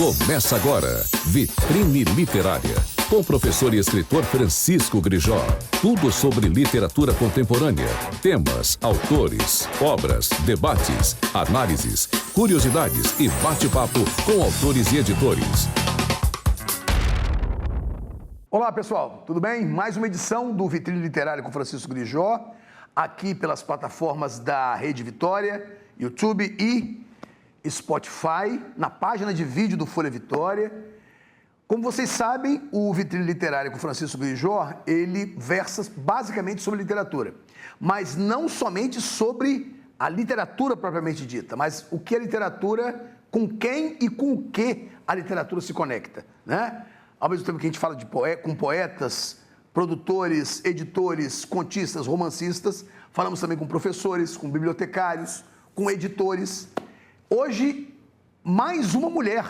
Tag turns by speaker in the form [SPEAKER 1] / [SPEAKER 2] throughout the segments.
[SPEAKER 1] Começa agora, Vitrine Literária, com o professor e escritor Francisco Grijó. Tudo sobre literatura contemporânea, temas, autores, obras, debates, análises, curiosidades e bate-papo com autores e editores.
[SPEAKER 2] Olá, pessoal, tudo bem? Mais uma edição do Vitrine Literária com Francisco Grijó, aqui pelas plataformas da Rede Vitória, YouTube e Spotify, na página de vídeo do Folha Vitória. Como vocês sabem, o Vitrine Literária com Francisco Grijó, ele versa basicamente sobre literatura, mas não somente sobre a literatura propriamente dita, mas o que é literatura, com quem e com o que a literatura se conecta, né? Ao mesmo tempo que a gente fala com poetas, produtores, editores, contistas, romancistas, falamos também com professores, com bibliotecários, com editores. Hoje, mais uma mulher,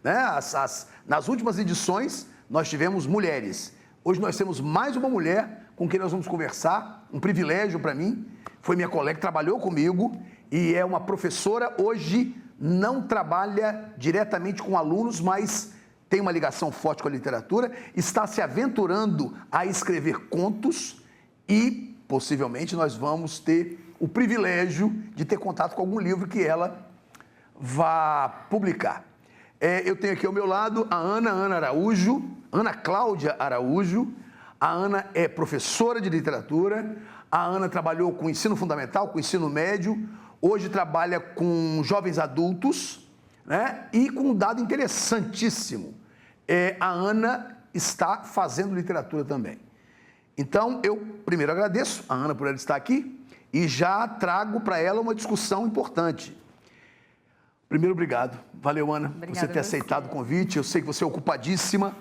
[SPEAKER 2] né? Nas últimas edições, nós tivemos mulheres. Hoje nós temos mais uma mulher com quem nós vamos conversar, um privilégio para mim. Foi minha colega que trabalhou comigo e é uma professora. Hoje não trabalha diretamente com alunos, mas tem uma ligação forte com a literatura, está se aventurando a escrever contos e, possivelmente, nós vamos ter o privilégio de ter contato com algum livro que ela vá publicar. Eu tenho aqui ao meu lado a Ana Cláudia Araújo. A Ana é professora de literatura, a Ana trabalhou com ensino fundamental, com ensino médio, hoje trabalha com jovens adultos, né? E com um dado interessantíssimo, a Ana está fazendo literatura também. Então, eu primeiro agradeço a Ana por ela estar aqui e já trago para ela uma discussão importante. Primeiro, obrigado. Valeu, Ana, por você ter aceitado o convite. Eu sei que você é ocupadíssima,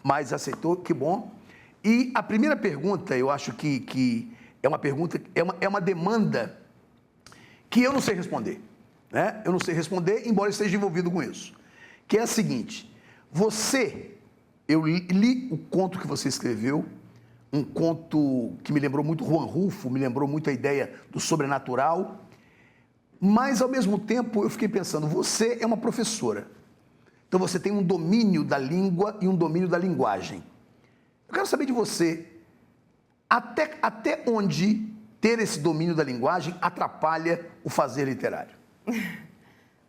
[SPEAKER 2] mas aceitou, que bom. E a primeira pergunta, eu acho que é uma pergunta, é uma demanda que eu não sei responder, né? Eu não sei responder, embora eu esteja envolvido com isso. Que é a seguinte: eu li o conto que você escreveu, um conto que me lembrou muito Juan Rulfo, me lembrou muito a ideia do sobrenatural, mas, ao mesmo tempo, eu fiquei pensando, você é uma professora, então você tem um domínio da língua e um domínio da linguagem. Eu quero saber de você, até onde ter esse domínio da linguagem atrapalha o fazer literário?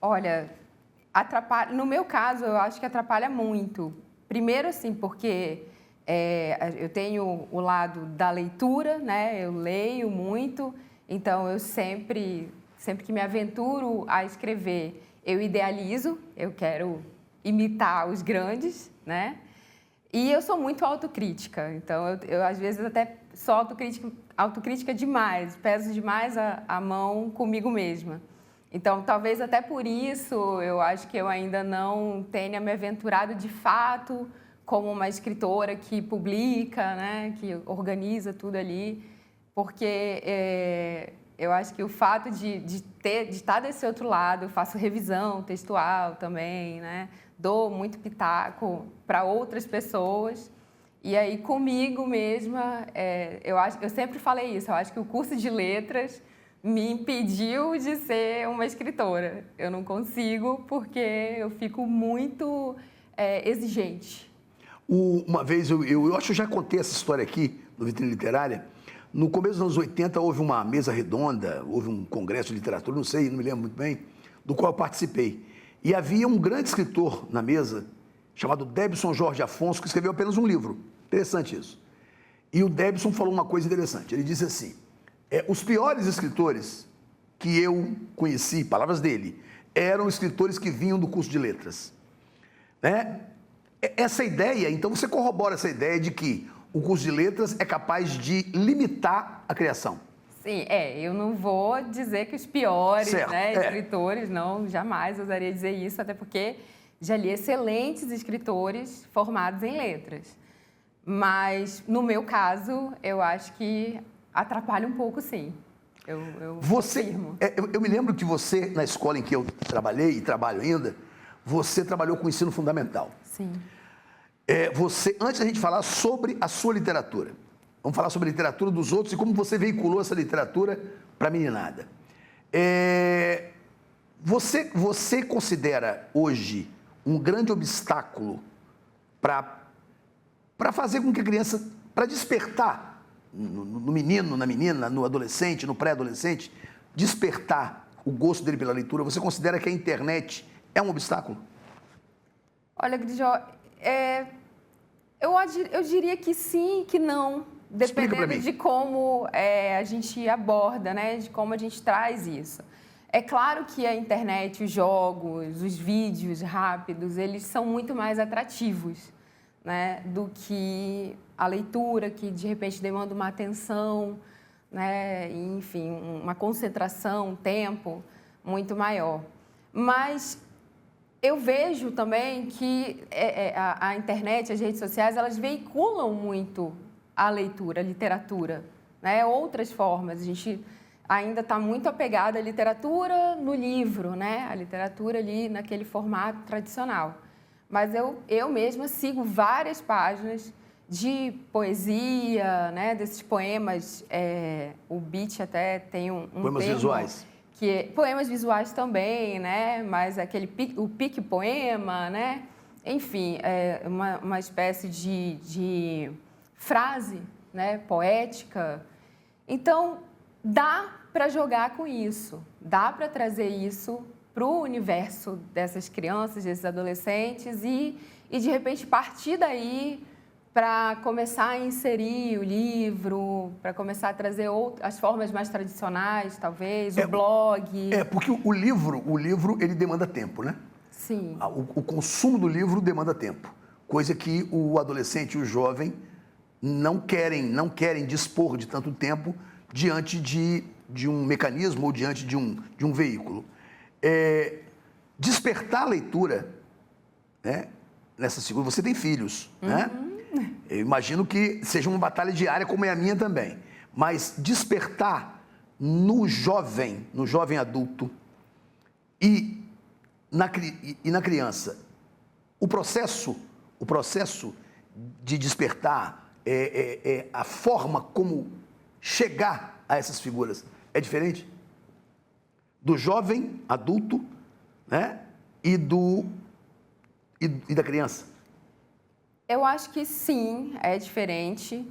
[SPEAKER 3] Olha, no meu caso, eu acho que atrapalha muito. Primeiro, assim, porque eu tenho o lado da leitura, né? Eu leio muito, então eu sempre que me aventuro a escrever, eu idealizo, eu quero imitar os grandes, né? E eu sou muito autocrítica, então eu às vezes até sou autocrítica demais, peso demais a mão comigo mesma. Então, talvez até por isso, eu acho que eu ainda não tenha me aventurado de fato como uma escritora que publica, né, que organiza tudo ali, porque eu acho que o fato de estar desse outro lado, eu faço revisão textual também, né, dou muito pitaco para outras pessoas, e aí comigo mesma, eu sempre falei isso, eu acho que o curso de letras me impediu de ser uma escritora. Eu não consigo porque eu fico muito exigente.
[SPEAKER 2] Uma vez, eu acho que eu já contei essa história aqui no Vitrine Literária. No começo dos anos 80 houve uma mesa redonda, houve um congresso de literatura, não sei, não me lembro muito bem, do qual eu participei. E havia um grande escritor na mesa, chamado Debson Jorge Afonso, que escreveu apenas um livro. Interessante isso. E o Debson falou uma coisa interessante. Ele disse assim: os piores escritores que eu conheci, palavras dele, eram escritores que vinham do curso de letras, né? Essa ideia, então você corrobora essa ideia de que o curso de letras é capaz de limitar a criação.
[SPEAKER 3] Sim, eu não vou dizer que os piores, né, escritores, não, jamais ousaria dizer isso, até porque já li excelentes escritores formados em letras. Mas, no meu caso, eu acho que atrapalha um pouco, sim. Eu me lembro que você, na escola em que eu trabalhei e trabalho ainda, você trabalhou com ensino fundamental. Sim.
[SPEAKER 2] Antes da gente falar sobre a sua literatura, vamos falar sobre a literatura dos outros e como você veiculou essa literatura para a meninada. Você considera hoje um grande obstáculo para fazer com que a criança, para despertar no menino, na menina, no adolescente, no pré-adolescente, despertar o gosto dele pela leitura? Você considera que a internet é um obstáculo?
[SPEAKER 3] Olha, Grijó, eu diria que sim e que não, dependendo de como a gente aborda, né? De como a gente traz isso. É claro que a internet, os jogos, os vídeos rápidos, eles são muito mais atrativos, né? Do que a leitura, que de repente demanda uma atenção, né? Enfim, uma concentração, um tempo muito maior. Mas eu vejo também que a internet, as redes sociais, elas veiculam muito a leitura, a literatura, né? Outras formas. A gente ainda está muito apegada à literatura no livro, né? A literatura ali naquele formato tradicional. Mas eu mesma sigo várias páginas de poesia, né? Desses poemas, o Beat até tem um
[SPEAKER 2] poemas
[SPEAKER 3] termo,
[SPEAKER 2] visuais.
[SPEAKER 3] Poemas visuais também, né? Mas o pique poema, né? Enfim, uma espécie de frase, né? Poética. Então, dá para jogar com isso, dá para trazer isso para o universo dessas crianças, desses adolescentes e de repente, partir daí para começar a inserir o livro, para começar a trazer as formas mais tradicionais, talvez, o blog.
[SPEAKER 2] Porque o livro ele demanda tempo, né?
[SPEAKER 3] Sim.
[SPEAKER 2] O consumo do livro demanda tempo, coisa que o adolescente e o jovem não querem dispor de tanto tempo diante de um mecanismo ou diante de um veículo. Despertar a leitura, né? Nessa segunda, você tem filhos, né? Eu imagino que seja uma batalha diária, como é a minha também. Mas despertar no jovem adulto e na criança, o processo de despertar, a forma como chegar a essas figuras é diferente? Do jovem adulto, né? E da criança?
[SPEAKER 3] Eu acho que sim, é diferente.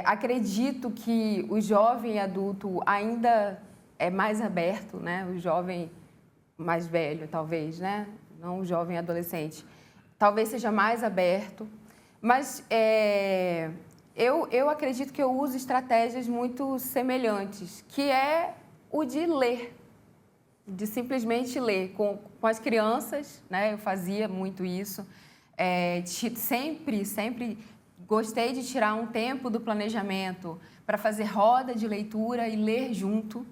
[SPEAKER 3] Acredito que o jovem adulto ainda é mais aberto, né? O jovem mais velho, talvez, né? Não o jovem adolescente. Talvez seja mais aberto. Mas eu acredito que eu uso estratégias muito semelhantes, que é o de ler, de simplesmente ler. Com as crianças, né? Eu fazia muito isso. Sempre gostei de tirar um tempo do planejamento para fazer roda de leitura e ler junto.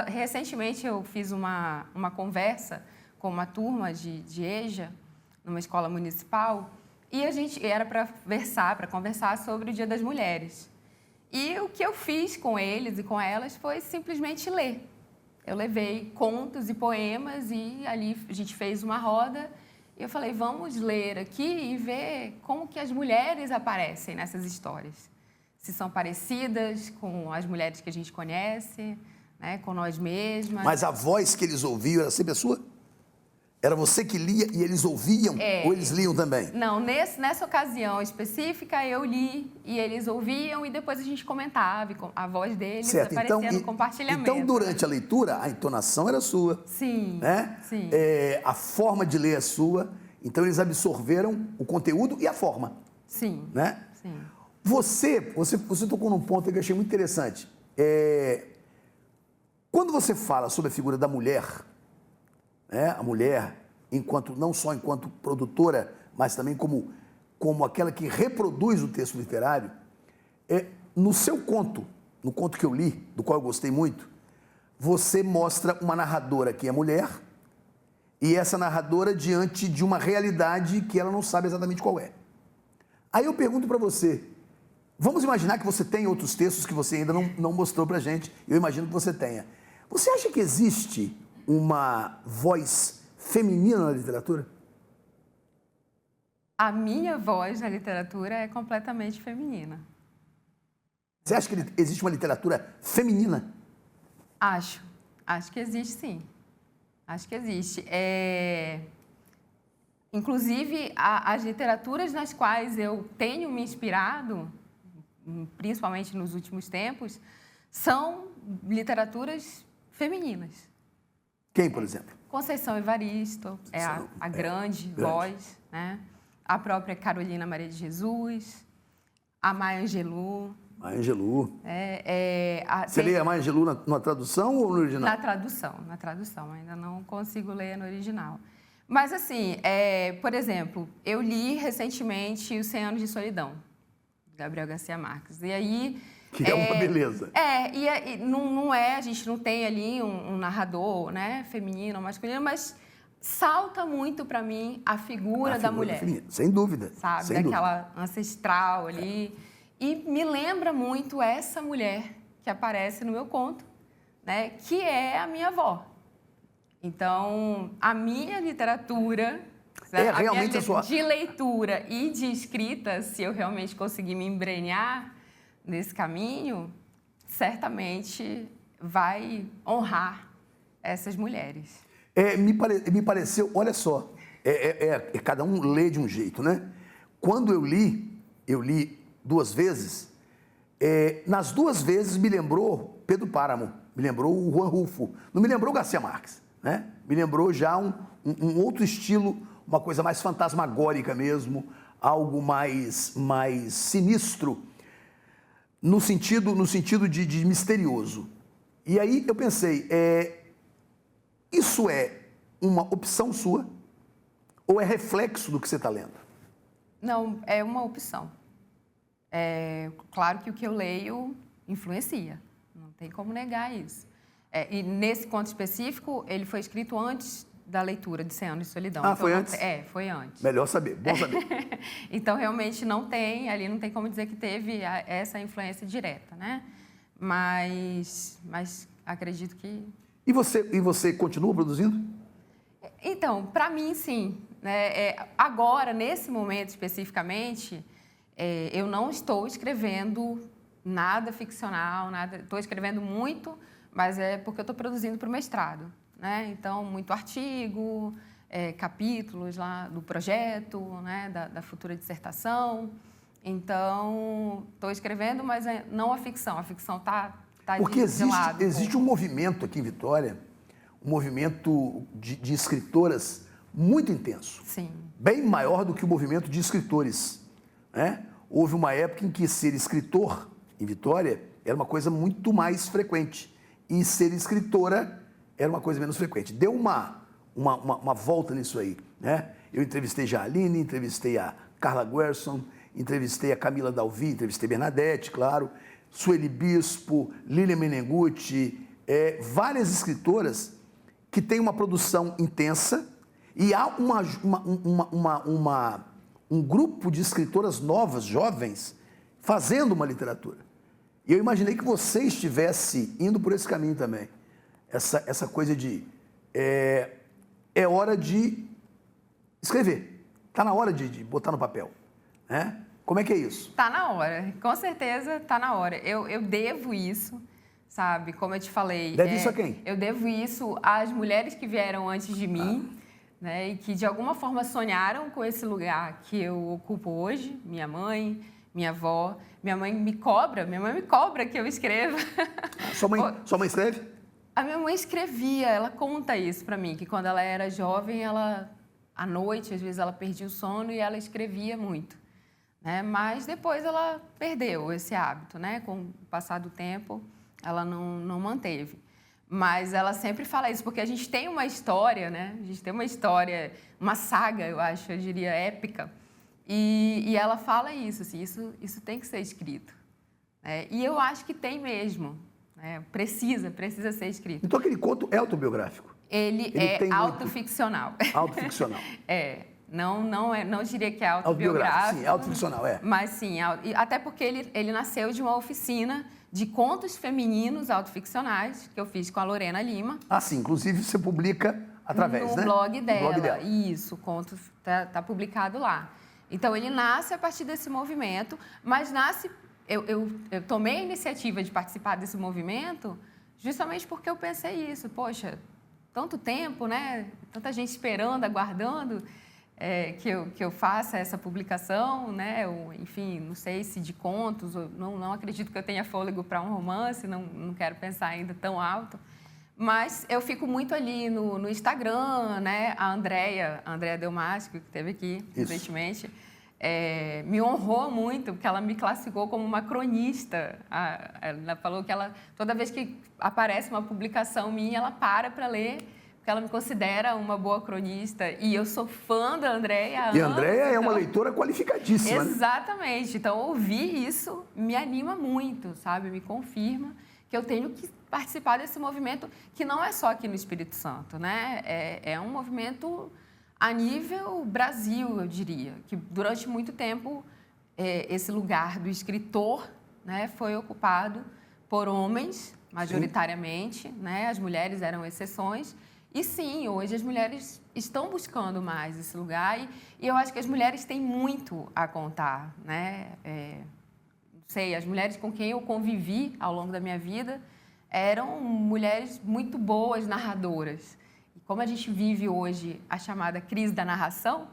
[SPEAKER 3] Recentemente eu fiz uma conversa com uma turma de EJA, numa escola municipal, e a gente era para conversar sobre o Dia das Mulheres. E o que eu fiz com eles e com elas foi simplesmente ler. Eu levei contos e poemas e ali a gente fez uma roda. E eu falei, vamos ler aqui e ver como que as mulheres aparecem nessas histórias. Se são parecidas com as mulheres que a gente conhece, né, com nós mesmas.
[SPEAKER 2] Mas a voz que eles ouviam era sempre a sua? Era você que lia e eles ouviam? Ou eles liam também?
[SPEAKER 3] Não, nessa ocasião específica eu li e eles ouviam e depois a gente comentava, a voz deles aparecia no compartilhamento.
[SPEAKER 2] Então, durante a leitura, a entonação era sua.
[SPEAKER 3] Sim,
[SPEAKER 2] né?
[SPEAKER 3] Sim.
[SPEAKER 2] A forma de ler é sua. Então, eles absorveram o conteúdo e a forma.
[SPEAKER 3] Sim,
[SPEAKER 2] né?
[SPEAKER 3] sim.
[SPEAKER 2] Você tocou num ponto que eu achei muito interessante. Quando você fala sobre a figura da mulher, né? A mulher, não só enquanto produtora, mas também como aquela que reproduz o texto literário, no seu conto, no conto que eu li, do qual eu gostei muito, você mostra uma narradora que é mulher e essa narradora diante de uma realidade que ela não sabe exatamente qual é. Aí eu pergunto para você, vamos imaginar que você tem outros textos que você ainda não mostrou para a gente, eu imagino que você tenha. Você acha que existe uma voz feminina na literatura?
[SPEAKER 3] A minha voz na literatura é completamente feminina.
[SPEAKER 2] Você acha que existe uma literatura feminina?
[SPEAKER 3] Acho que existe sim. Acho que existe. Inclusive, as literaturas nas quais eu tenho me inspirado, principalmente nos últimos tempos, são literaturas femininas.
[SPEAKER 2] Quem, por exemplo?
[SPEAKER 3] Conceição Evaristo, a grande voz, né? A própria Carolina Maria de Jesus, a Maya Angelou.
[SPEAKER 2] Maya Angelou. Você lê a Maya Angelou na tradução ou no original?
[SPEAKER 3] Na tradução. Ainda não consigo ler no original. Mas, assim, por exemplo, eu li recentemente Os 100 Anos de Solidão, de Gabriel Garcia Marques. E aí...
[SPEAKER 2] Que é uma beleza.
[SPEAKER 3] A gente não tem ali um narrador, né, feminino ou masculino, mas salta muito para mim a figura da mulher.
[SPEAKER 2] Feminina, sem dúvida.
[SPEAKER 3] Sabe,
[SPEAKER 2] sem
[SPEAKER 3] daquela
[SPEAKER 2] dúvida.
[SPEAKER 3] ancestral ali. E me lembra muito essa mulher que aparece no meu conto, né, que é a minha avó. Então, a minha literatura...
[SPEAKER 2] realmente
[SPEAKER 3] de leitura e de escrita, se eu realmente conseguir me embrenhar nesse caminho, certamente vai honrar essas mulheres.
[SPEAKER 2] Me pareceu, olha só, cada um lê de um jeito, né? Quando eu li 2 vezes, nas 2 vezes me lembrou Pedro Páramo, me lembrou o Juan Rulfo, não me lembrou Garcia Marques, né? Me lembrou já um outro estilo, uma coisa mais fantasmagórica mesmo, algo mais sinistro, no sentido de misterioso. E aí eu pensei, isso é uma opção sua ou é reflexo do que você está lendo?
[SPEAKER 3] Não, é uma opção. Claro que o que eu leio influencia, não tem como negar isso. E nesse conto específico, ele foi escrito antes da leitura de 100 Anos de Solidão.
[SPEAKER 2] Então, foi antes?
[SPEAKER 3] Foi antes.
[SPEAKER 2] Melhor saber, bom saber.
[SPEAKER 3] Então, realmente, não tem como dizer que teve essa influência direta, né? Mas acredito que...
[SPEAKER 2] E você continua produzindo?
[SPEAKER 3] Então, para mim, sim. Agora, nesse momento especificamente, eu não estou escrevendo nada ficcional, nada. Estou escrevendo muito, mas é porque eu estou produzindo para o mestrado. Né? Então, muito artigo, capítulos lá do projeto, né? da futura dissertação. Então, estou escrevendo, mas não a ficção. A ficção está
[SPEAKER 2] porque
[SPEAKER 3] de lado.
[SPEAKER 2] Existe um movimento aqui em Vitória, um movimento de escritoras muito intenso.
[SPEAKER 3] Sim.
[SPEAKER 2] Bem maior do que o movimento de escritores. Né? Houve uma época em que ser escritor em Vitória era uma coisa muito mais frequente. E ser escritora era uma coisa menos frequente. Deu uma volta nisso aí, né? Eu entrevistei já a Aline, entrevistei a Carla Guerson, entrevistei a Camila Dalvi, entrevistei Bernadette, claro, Sueli Bispo, Lília Meneguzzi, várias escritoras que têm uma produção intensa e há um grupo de escritoras novas, jovens, fazendo uma literatura. E eu imaginei que você estivesse indo por esse caminho também. Essa coisa de hora de escrever, está na hora de botar no papel, né? Como é que é isso?
[SPEAKER 3] Está na hora, com certeza está na hora. Eu devo isso, sabe? Como eu te falei.
[SPEAKER 2] Deve isso a quem?
[SPEAKER 3] Eu devo isso às mulheres que vieram antes de mim, né? E que de alguma forma sonharam com esse lugar que eu ocupo hoje. Minha mãe, minha avó, minha mãe me cobra que eu escreva.
[SPEAKER 2] Sua mãe escreve?
[SPEAKER 3] A minha mãe escrevia, ela conta isso para mim, que quando ela era jovem, à noite, às vezes ela perdia o sono e ela escrevia muito. Né? Mas depois ela perdeu esse hábito, né? Com o passar do tempo, ela não manteve. Mas ela sempre fala isso, porque a gente tem uma história, né? A gente tem uma história, uma saga, eu acho, eu diria, épica. E ela fala isso, assim, isso tem que ser escrito. Né? E eu acho que tem mesmo. Precisa ser escrito.
[SPEAKER 2] Então aquele conto é autobiográfico?
[SPEAKER 3] Ele é autoficcional.
[SPEAKER 2] Autoficcional.
[SPEAKER 3] Não diria que é autobiográfico.
[SPEAKER 2] Sim, autoficcional,
[SPEAKER 3] Mas sim, até porque ele nasceu de uma oficina de contos femininos autoficcionais que eu fiz com a Lorena Lima.
[SPEAKER 2] Ah, sim, inclusive você publica através,
[SPEAKER 3] no
[SPEAKER 2] né?
[SPEAKER 3] Blog dela.
[SPEAKER 2] No blog dela.
[SPEAKER 3] Isso, o conto tá publicado lá. Então ele nasce a partir desse movimento, mas nasce... Eu tomei a iniciativa de participar desse movimento justamente porque eu pensei isso. Poxa, tanto tempo, né? Tanta gente esperando, aguardando que eu faça essa publicação, né? Enfim, não sei se de contos, não acredito que eu tenha fôlego para um romance, não quero pensar ainda tão alto. Mas eu fico muito ali no Instagram, né? A Andrea Delmasco, que esteve aqui recentemente, me honrou muito, porque ela me classificou como uma cronista. Ela falou que toda vez que aparece uma publicação minha, ela para ler, porque ela me considera uma boa cronista. E eu sou fã da Andrea.
[SPEAKER 2] E a Andrea é uma leitora qualificadíssima.
[SPEAKER 3] Exatamente. Né? Então, ouvir isso me anima muito, sabe? Me confirma que eu tenho que participar desse movimento, que não é só aqui no Espírito Santo, né? É um movimento a nível Brasil, eu diria, que durante muito tempo esse lugar do escritor, né, foi ocupado por homens, majoritariamente, né? As mulheres eram exceções. E sim, hoje as mulheres estão buscando mais esse lugar e eu acho que as mulheres têm muito a contar, né? As mulheres com quem eu convivi ao longo da minha vida eram mulheres muito boas narradoras. E como a gente vive hoje a chamada crise da narração,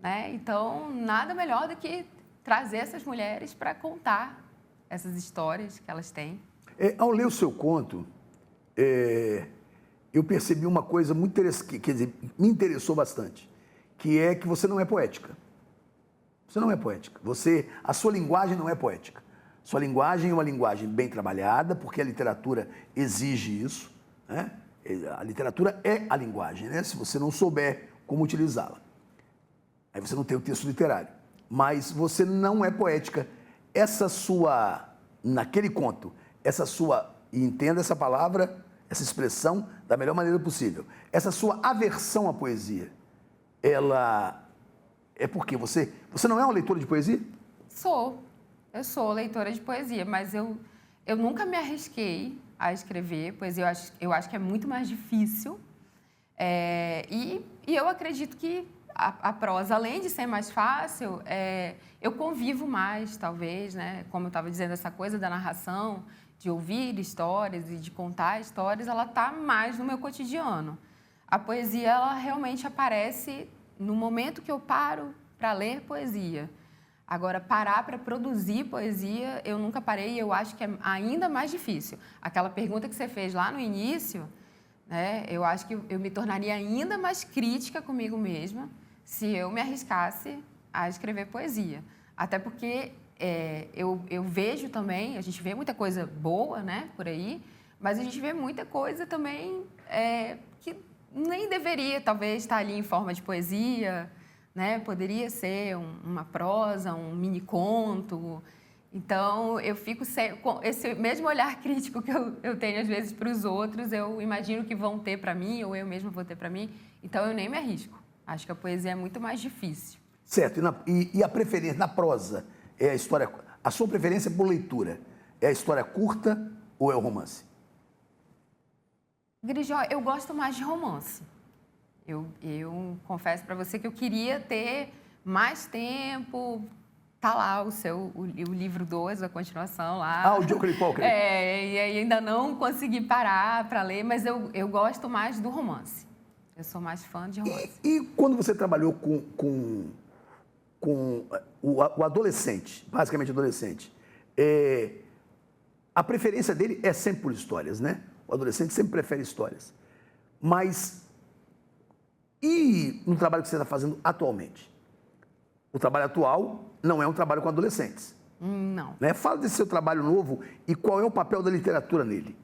[SPEAKER 3] né? Então, nada melhor do que trazer essas mulheres para contar essas histórias que elas têm.
[SPEAKER 2] Ao ler o seu conto, eu percebi uma coisa muito interessante, quer dizer, me interessou bastante, que é que você não é poética. Você não é poética. A sua linguagem não é poética. Sua linguagem é uma linguagem bem trabalhada, porque a literatura exige isso, né? A literatura é a linguagem, né? Se você não souber como utilizá-la. Aí você não tem o texto literário. Mas você não é poética. Naquele conto, e entenda essa palavra, essa expressão da melhor maneira possível. Essa sua aversão à poesia, ela é porque você não é uma leitora de poesia?
[SPEAKER 3] Eu sou leitora de poesia, mas eu nunca me arrisquei a escrever poesia. Eu acho que é muito mais difícil. E eu acredito que a prosa, além de ser mais fácil, eu convivo mais, talvez, né? Como eu estava dizendo, essa coisa da narração, de ouvir histórias e de contar histórias, ela está mais no meu cotidiano. A poesia, ela realmente aparece no momento que eu paro para ler poesia. Agora, parar para produzir poesia, eu nunca parei e eu acho que é ainda mais difícil. Aquela pergunta que você fez lá no início, né, eu acho que eu me tornaria ainda mais crítica comigo mesma se eu me arriscasse a escrever poesia. Até porque eu vejo também, a gente vê muita coisa boa, né, por aí, mas a gente vê muita coisa também que nem deveria, talvez, estar ali em forma de poesia, né? Poderia ser uma prosa, um mini conto. Então, eu fico com esse mesmo olhar crítico que eu tenho, às vezes, para os outros, eu imagino que vão ter para mim, ou eu mesma vou ter para mim. Então, eu nem me arrisco. Acho que a poesia é muito mais difícil.
[SPEAKER 2] Certo. E a preferência, na prosa, é a história... A sua preferência por leitura é a história curta ou é o romance?
[SPEAKER 3] Grijó, eu gosto mais de romance. Eu confesso para você que eu queria ter mais tempo. Tá lá o livro 2, a continuação lá.
[SPEAKER 2] O Joker Poker.
[SPEAKER 3] E ainda não consegui parar para ler, mas eu gosto mais do romance. Eu sou mais fã de romance.
[SPEAKER 2] E quando você trabalhou com o adolescente, basicamente adolescente, a preferência dele é sempre por histórias, né? O adolescente sempre prefere histórias. Mas... E no trabalho que você está fazendo atualmente? O trabalho atual não é um trabalho com adolescentes.
[SPEAKER 3] Não.
[SPEAKER 2] Né? Fala desse seu trabalho novo e qual é o papel da literatura nele.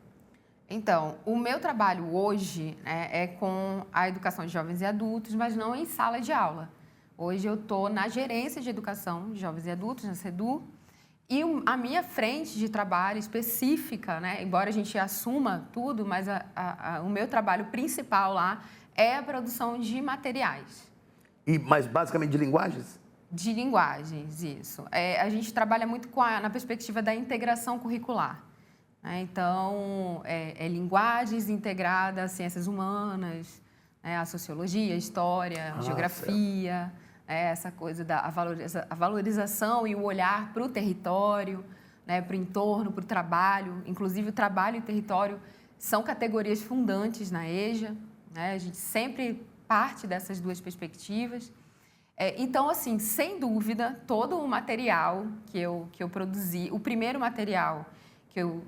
[SPEAKER 3] Então, o meu trabalho hoje é com a educação de jovens e adultos, mas não em sala de aula. Hoje eu estou na gerência de educação de jovens e adultos, na SEDU, e a minha frente de trabalho específica, né, embora a gente assuma tudo, mas o meu trabalho principal lá é a produção de materiais.
[SPEAKER 2] Mas basicamente de linguagens?
[SPEAKER 3] De linguagens, isso. A gente trabalha muito na perspectiva da integração curricular. Né? Então, linguagens integradas às ciências humanas, né? A sociologia, a história, a geografia, essa coisa da valorização e o olhar para o território, né? Para o entorno, para o trabalho. Inclusive, o trabalho e o território são categorias fundantes na EJA. né? A gente sempre parte dessas duas perspectivas. Então, assim, sem dúvida, todo o material que eu produzi, o primeiro material que eu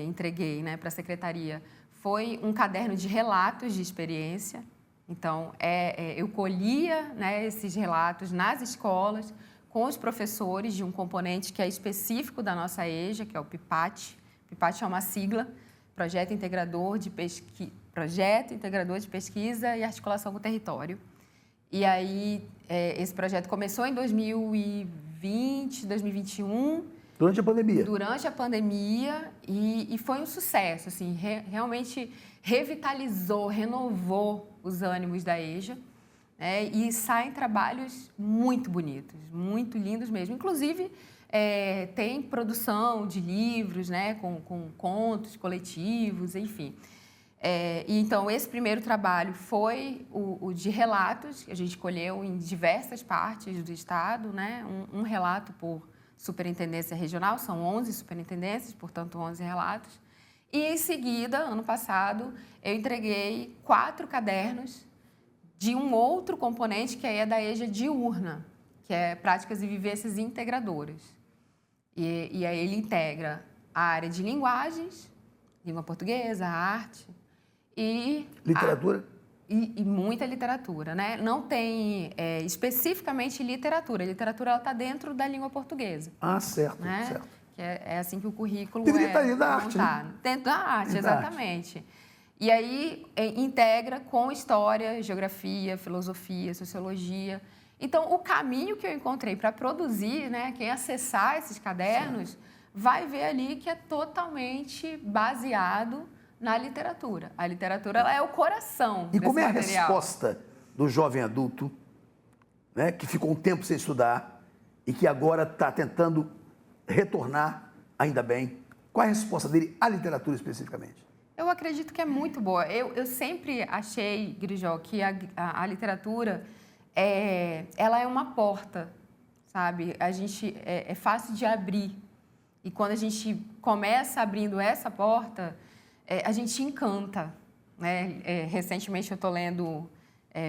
[SPEAKER 3] entreguei, né, para a secretaria foi um caderno de relatos de experiência. Então, eu colhia, né, esses relatos nas escolas com os professores de um componente que é específico da nossa EJA, que é o PIPAT. PIPAT é uma sigla, Projeto Integrador de Pesquisa e Articulação com o Território. E aí, esse projeto começou em 2020, 2021.
[SPEAKER 2] Durante a pandemia.
[SPEAKER 3] Durante a pandemia, e foi um sucesso, assim, realmente revitalizou, renovou os ânimos da EJA, né? E saem trabalhos muito bonitos, muito lindos mesmo. Inclusive, tem produção de livros, né, com contos coletivos, enfim. E então, esse primeiro trabalho foi o de relatos, que a gente colheu em diversas partes do estado, né, um relato por superintendência regional, são 11 superintendências, portanto, 11 relatos. E, em seguida, ano passado, eu entreguei 4 cadernos de um outro componente que é da EJA diurna, que é Práticas e Vivências Integradoras. E aí ele integra a área de linguagens, língua portuguesa, arte e...
[SPEAKER 2] Literatura?
[SPEAKER 3] E muita literatura, né? Não tem especificamente literatura. A literatura está dentro da língua portuguesa.
[SPEAKER 2] Ah, certo,
[SPEAKER 3] né?
[SPEAKER 2] certo.
[SPEAKER 3] Que é assim que o currículo
[SPEAKER 2] Deveria estar dentro da arte, né?
[SPEAKER 3] Dentro da arte, exatamente. E aí integra com história, geografia, filosofia, sociologia. Então, o caminho que eu encontrei para produzir, né? Quem acessar esses cadernos vai ver ali que é totalmente baseado na literatura. A literatura ela é o coração desse material. E
[SPEAKER 2] como é a resposta do jovem adulto, né, que ficou um tempo sem estudar e que agora está tentando retornar, ainda bem? Qual é a resposta dele à literatura especificamente?
[SPEAKER 3] Eu acredito que é muito boa. Eu sempre achei, Grijó, que a literatura ela é uma porta, sabe? É fácil de abrir. E quando a gente começa abrindo essa porta, a gente encanta, né? Recentemente eu estou lendo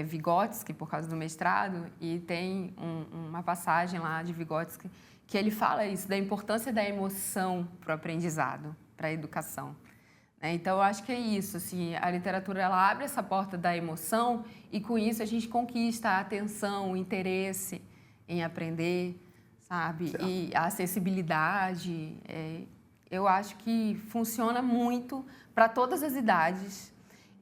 [SPEAKER 3] Vygotsky, por causa do mestrado, e tem uma passagem lá de Vygotsky que ele fala isso, da importância da emoção para o aprendizado, para a educação. Então, eu acho que é isso, assim, a literatura ela abre essa porta da emoção e, com isso, a gente conquista a atenção, o interesse em aprender, sabe? Certo. E a acessibilidade. Eu acho que funciona muito para todas as idades.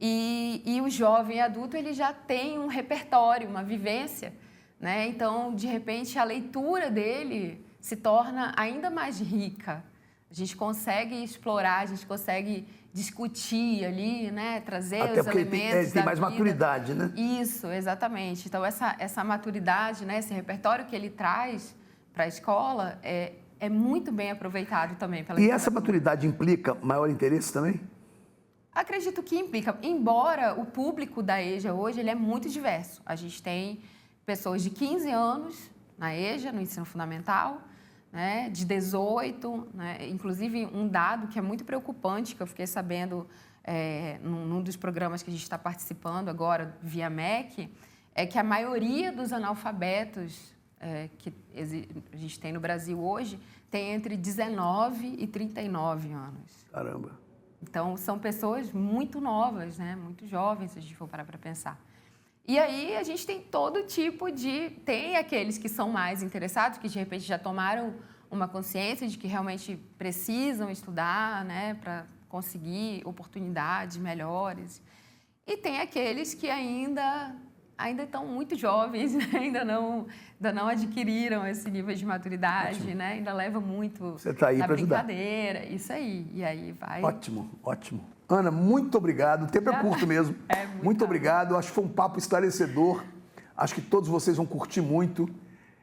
[SPEAKER 3] E o jovem adulto ele já tem um repertório, uma vivência, né? Então, de repente, a leitura dele se torna ainda mais rica. A gente consegue explorar, a gente consegue discutir ali, né? Trazer
[SPEAKER 2] até
[SPEAKER 3] os elementos
[SPEAKER 2] ele tem mais vida. Maturidade, né?
[SPEAKER 3] Isso, exatamente. Então, essa maturidade, né? Esse repertório que ele traz para a escola é muito bem aproveitado também pela literatura.
[SPEAKER 2] Essa maturidade implica maior interesse também?
[SPEAKER 3] Acredito que implica. Embora o público da EJA hoje ele é muito diverso. A gente tem pessoas de 15 anos na EJA, no ensino fundamental, né, de 18, né, inclusive um dado que é muito preocupante, que eu fiquei sabendo num dos programas que a gente está participando agora, via MEC, é que a maioria dos analfabetos que a gente tem no Brasil hoje tem entre 19 e 39 anos.
[SPEAKER 2] Caramba!
[SPEAKER 3] Então, são pessoas muito novas, né, muito jovens, se a gente for parar para pensar. E aí, a gente tem todo tipo de... Tem aqueles que são mais interessados, que de repente já tomaram uma consciência de que realmente precisam estudar, né, para conseguir oportunidades melhores. E tem aqueles que ainda estão muito jovens, né? ainda não adquiriram esse nível de maturidade, né? Ainda leva muito
[SPEAKER 2] Você tá aí
[SPEAKER 3] na
[SPEAKER 2] para ajudar.
[SPEAKER 3] Brincadeira, isso aí. E aí vai...
[SPEAKER 2] Ótimo, ótimo. Ana, muito obrigado. O tempo é curto mesmo. Muito obrigado. Acho que foi um papo esclarecedor. Acho que todos vocês vão curtir muito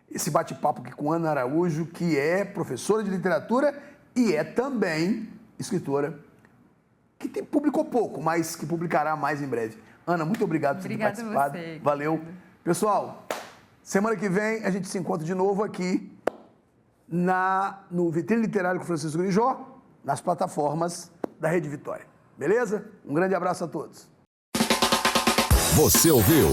[SPEAKER 2] esse bate-papo aqui com Ana Araújo, que é professora de literatura e é também escritora, que publicou pouco, mas que publicará mais em breve. Ana, muito obrigado por ter participado.
[SPEAKER 3] Você,
[SPEAKER 2] valeu.
[SPEAKER 3] querido.
[SPEAKER 2] Pessoal, semana que vem a gente se encontra de novo aqui no Vitrine Literária com Francisco Grijó, nas plataformas da Rede Vitória. Beleza? Um grande abraço a todos.
[SPEAKER 1] Você ouviu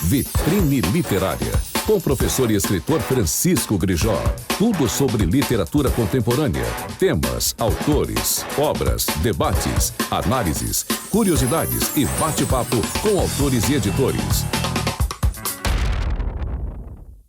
[SPEAKER 1] Vitrine Literária, com o professor e escritor Francisco Grijó. Tudo sobre literatura contemporânea, temas, autores, obras, debates, análises, curiosidades e bate-papo com autores e editores.